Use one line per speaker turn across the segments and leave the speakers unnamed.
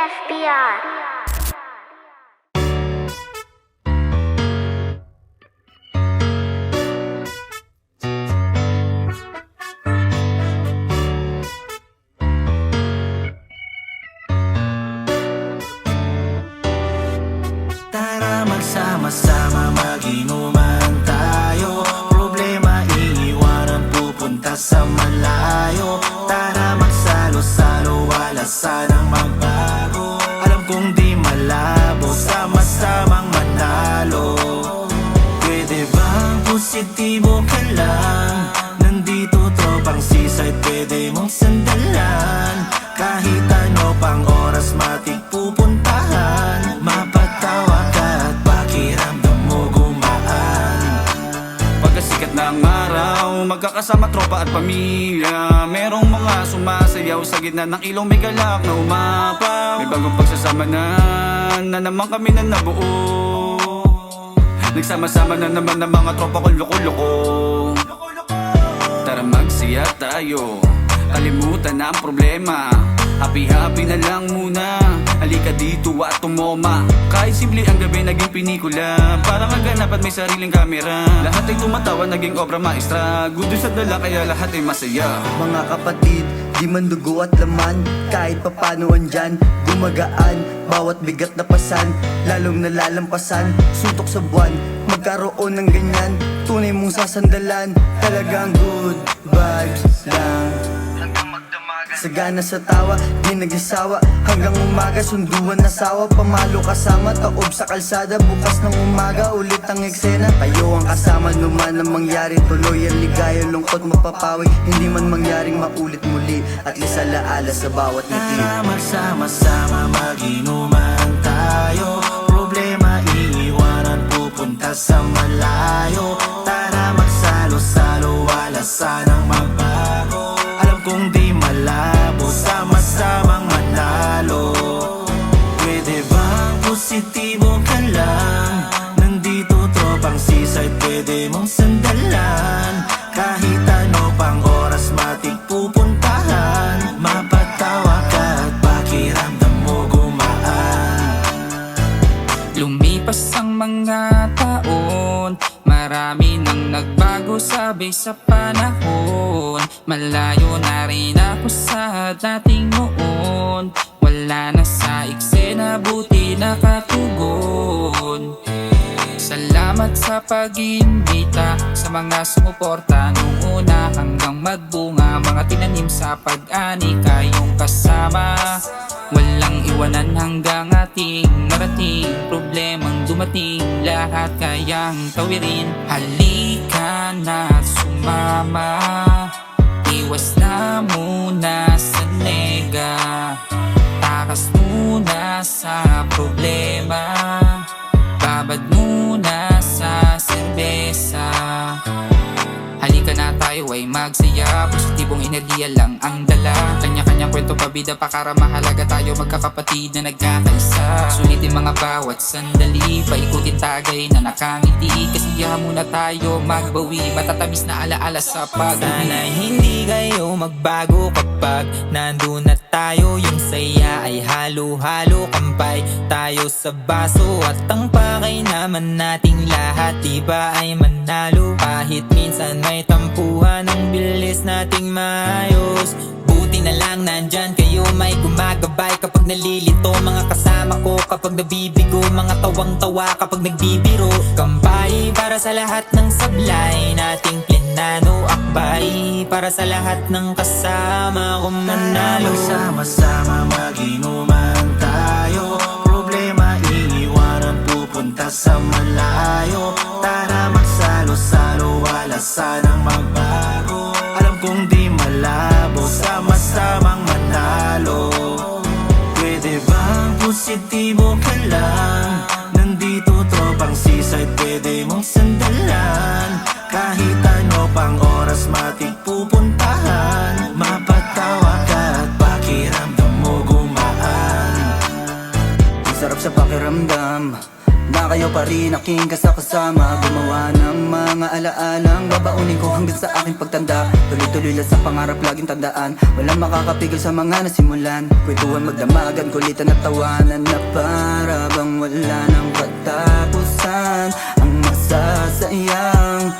FBR.
Tara magsama-sama mag-inuman tayo. Problema iiwanan, pupunta sa malayo. Tara magsalo-salo, wala sanang magbago. Alam kong di malabo, sama-samang manalo. Pwede bang positibo ka lang? Nandito tropang seaside, pwede mong sandalan. Kahit ano pang oras matik pupuntahan. Mapatawa ka at pakiramdam mo gumaan.
Pagkasikat ng araw, magkakasama tropa at pamilya. Merong mga sumasayaw sa gitna ng ilong, may galak na umapaw. May bagong pagsasama na naman kami na nabuo. Nagsama-sama na naman ng mga tropa ko loko-loko. Tara magsiya tayo, kalimutan na ang problema. Happy-happy na lang muna, halika dito at tumoma. Kahit simple ang gabi naging pinikula, parang naganap at may sariling kamera. Lahat ay tumatawa, naging obra maestra. Gusto sa dala kaya lahat ay masaya.
Mga kapatid, di man dugo at laman, kahit papano andyan, gumagaan. Bawat bigat na pasan, lalong nalalampasan. Suntok sa buwan, magkaroon ng ganyan. Tunay mong sasandalan, talagang good vibes lang. Sagana sa tawa, di nagsasawa. Hanggang umaga, sunduan na sawa. Pamalo kasama, taob sa kalsada. Bukas ng umaga, ulit ang eksena. Kayo ang kasama, numan ang mangyari. Tuloy ang ligaya, lungkot mapapawi. Hindi man mangyaring maulit muli. At least alaala sa bawat ngiti.
Tara magsama-sama mag-inuman tayo. Problema iiwanan, pupunta sa malayo. Tara magsalo-salo, wala sanang magbago. Alam kong di malabo, sama-samang manalo. Pwede bang positibo ka lang? Nandito tropang seaside, pwede mong sandalan. Kahit ano pang oras matik pupuntahan. Mapatawa ka at pakiramdam mo gumaan.
Lumipas ang mga taon, marami nang nagbago sabay sa panahon. Malayo na rin ako sa dating noon. Wala na sa eksena, buti nakatugon. Salamat sa pag-imbita, sa mga sumuporta nung una hanggang magbunga. Mga tinanim sa pag-ani, kayong kasama. Walang iwanan hanggang ating narating. Problemang dumating, lahat kayang tawirin. Halika na sumama, iwas na muna sa nega. Takas muna sa problema, babad muna sa serbesa. Halika na tayo ay magsaya, positibong enerhiya lang ang dala. Kanya-kanyang kwento pabida, pakara mahalaga tayo magkakapatid na nagkakaisa. Sulitin mga bawat sandali, paikutin tagay na nakangiti. Kasiyahan muna tayo magbawi, matatamis na alaala sa pag-uwi.
Sana hindi kayo magbago kapag nandun na tayo. Yung saya ay halo-halo, kampay tayo sa baso. At ang pakay naman nating lahat, diba ay manalo. Kahit minsan may tampuhan, ang bilis nating maayos. Buti na lang nandyan kayo, may gumagabay kapag nalilito. Mga kasama ko kapag nabibigo, mga tawang-tawa kapag nagbibiro. Kampay para sa lahat ng sablay nating plinano. Akbay para sa lahat ng kasama ko manalo.
Magsama-sama mag-inuman tayo. Problema iiwanan, pupunta sa malayo. Tara magsalo-salo, wala sanang magbago. Alam kong di malabo, sama-samang manalo. Pwede bang positibo ka lang? Nandito tropang seaside, pwede mong sandalan. Kahit ano pang oras matik pupuntahan. Mapatawa ka at pakiramdam mo gumaan.
Ang sarap sa pakiramdam, na kayo pa rin aking kasama. Gumawa ng mga alaalang babaunin ko hanggang sa aking pagtanda. Tuloy-tuloy lang sa pangarap laging tandaan, walang makakapigil sa mga nasimulan. Kwentuhan, magdamagan, kulitan at tawanan na para bang wala ng katapusan. Ang masasayang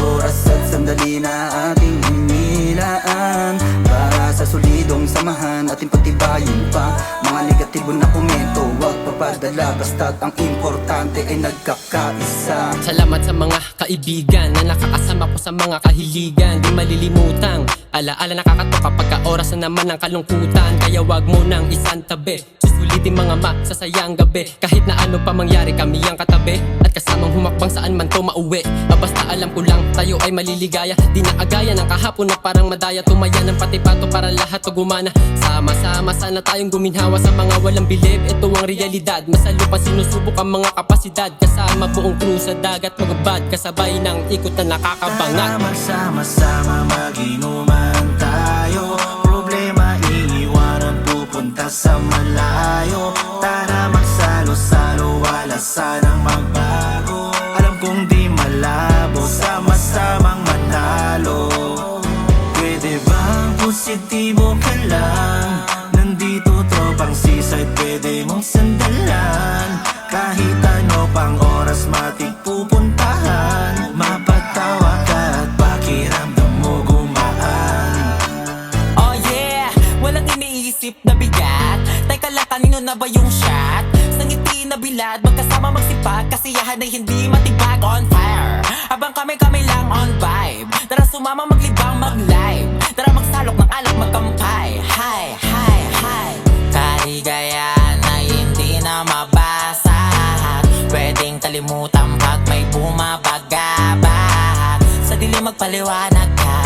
oras at sandali na ating inilaan para sa solidong samahan ating pagtibayin pa. Mga negatibo na komento wag papadala, basta't ang importante ay nagkakaisa.
Salamat sa mga kaibigan na nakakasama ko sa mga kahiligan. Di malilimutang alaala nakakatuwa kapag oras na naman ng kalungkutan. Kaya wag mo nang isantabi, susulitin mga masasayang gabi. Kahit na ano pa mangyari kami ang katabi at kasamang humakbang saan man to mauwi. Basta alam ko lang tayo ay maliligaya. Di na agaya ng kahapon na parang madaya. Tumaya ng pati pato para lahat to gumana. Sama-sama sana tayong guminhawa sa mga walang bilib. Ito ang realidad, masalo pa sinusubok ang mga kapasidad. Kasama buong crew sa dagat magbabad, kasabay ng ikot na nakakabangat.
Tara magsama-sama mag-inuman tayo. Problema iiwanan pupunta sa malayo. Tara magsalo-salo, wala sanang magbago. Alam kong di malabo, sama-samang manalo. Pwede bang positibo ka lang? Nandito tropang seaside, pwede mong sandalan. Kahit ano pang oras matik pupuntahan. Mapatawa ka at pakiramdam mo gumaan.
Oh yeah, walang iniisip na bigat. Teka lang, kanino na ba yung shot? Sa ngiti na bilad, magkasama magsipag. Kasiyahan ay hindi matibag, on fire. Habang kami lang on vibe. Tara sumama maglibang mag-live. Tara magsalok ng alak magkampay. Hi, hi, hi. Kaligayahan na hindi na mabasa. Pwedeng kalimutan pag may bumabagabag. Sa dilim magpaliwanag ka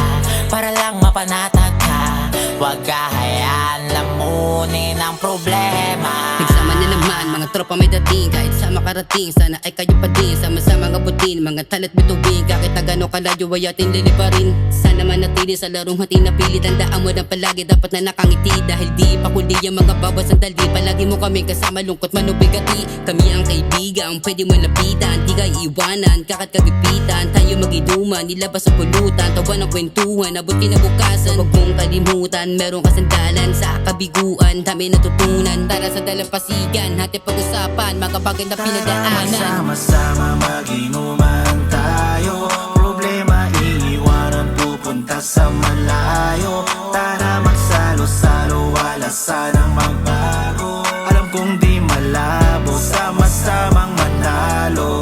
para lang mapanatag ka. Huwag kahayaan lamunin ang problema.
Nagsama na naman mga tropa may dating. Kahit sa makarating, sana ay kayo pa din. Sama-sama ngabutin, mga talat bituin. Kahit na gano'ng kalayo ay ating liliparin. Sana manatili sa larong hati na pili. Tandaan mo na palagi dapat na nakangiti. Dahil di pa kundi ang mga bawat sandali. Palagi mo kami kasama, lungkot man o bigati. Kami ang kaibigan, pwede mo lapitan. Di ka iwanan, kakat kagipitan. Tayo mag-inuman, nilabas sa pulutan. Tawa ng kwentuhan, abot kinabukasan. Huwag mong kalimutan, meron kasandalan sa kabiguan. Dami natutunan, tara sa dalampasigan. Hati pag-usapan, mga bagay na pinagdaanan.
Sama-sama mag-inuman tayo. Problema iiwanan pupunta sa malayo. Tara magsalo-salo, wala sanang magbago. Alam kong di malabo, sama-samang manalo.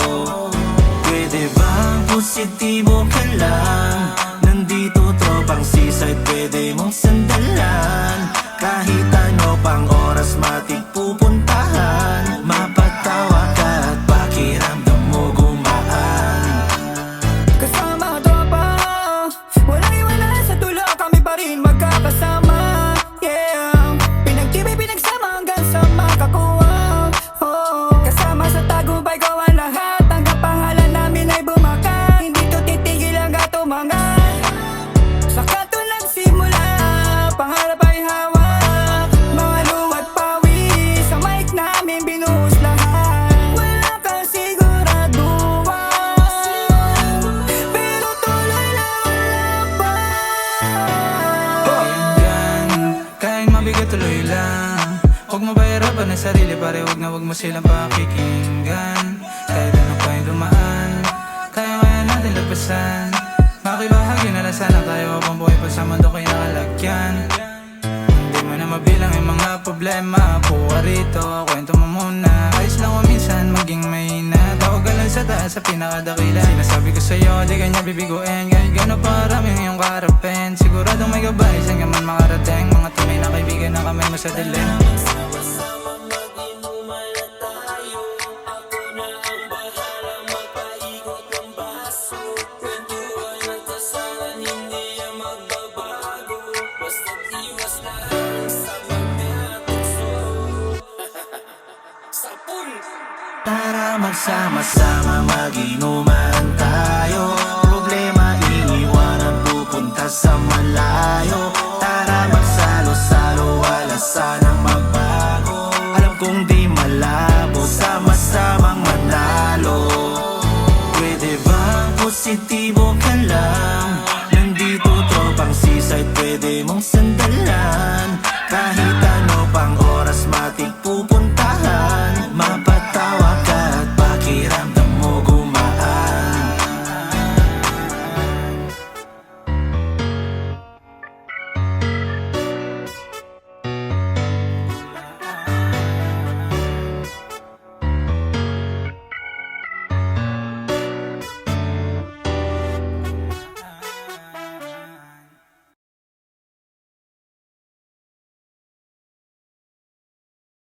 Pwede bang positibo ka lang? Nandito tropang seaside, pwede mong sandalan. Kahit ano pang oras matik pupuntahan. Mapatawa ka at pakiramdam mo gumaan.
Kasama tropa, walang iwanan sa dulo. Kami pa rin magkakasama. Yeah, pinagtibay pinagsama hanggang sa makakuha. Oh, kasama sa tagumpay ko ang lahat. Hanggang pangalan namin ay bumakat. Hindi to titigil hanggang tumangat. Sa kanto nagsimula, pangarap ay hawak. Mga luwat pawis, sa mic namin binuhos lahat. Wala kang siguraduhan, pero tuloy lang ang lakbay.
Yan, kahit mabigat tuloy lang. Huwag mo bahirapan ang sarili, pare huwag mo silang pakikinggan. Kahit ano pa yung dumaan, kaya natin lagpasan. Makibahagi na lang sana tayo habang buhay pa sa mundo ko'y nakalagyan. Hindi mo na mabilang yung mga problema. Puwa rito, kwento mo muna. Ayos lang o minsan maging mahina. Tawag ka lang sa taas sa pinakadakila. Sinasabi ko sa'yo, di kanya bibiguin. Kahit gano'n parami yung kaharapin. Siguradong may gabay, saan ka man makarating. Mga tunay na kaibigan na kamay mo sa dilim.
Tara magsama-sama mag-inuman tayo. Problema iiwanan pupunta sa malayo. Tara magsalo-salo, wala sanang magbago. Alam kung di malabo, sama-samang manalo. Pwede bang positibo ka lang? Nandito tropang seaside, pwede mong sandalan. Kahit ano pang oras matik pupunta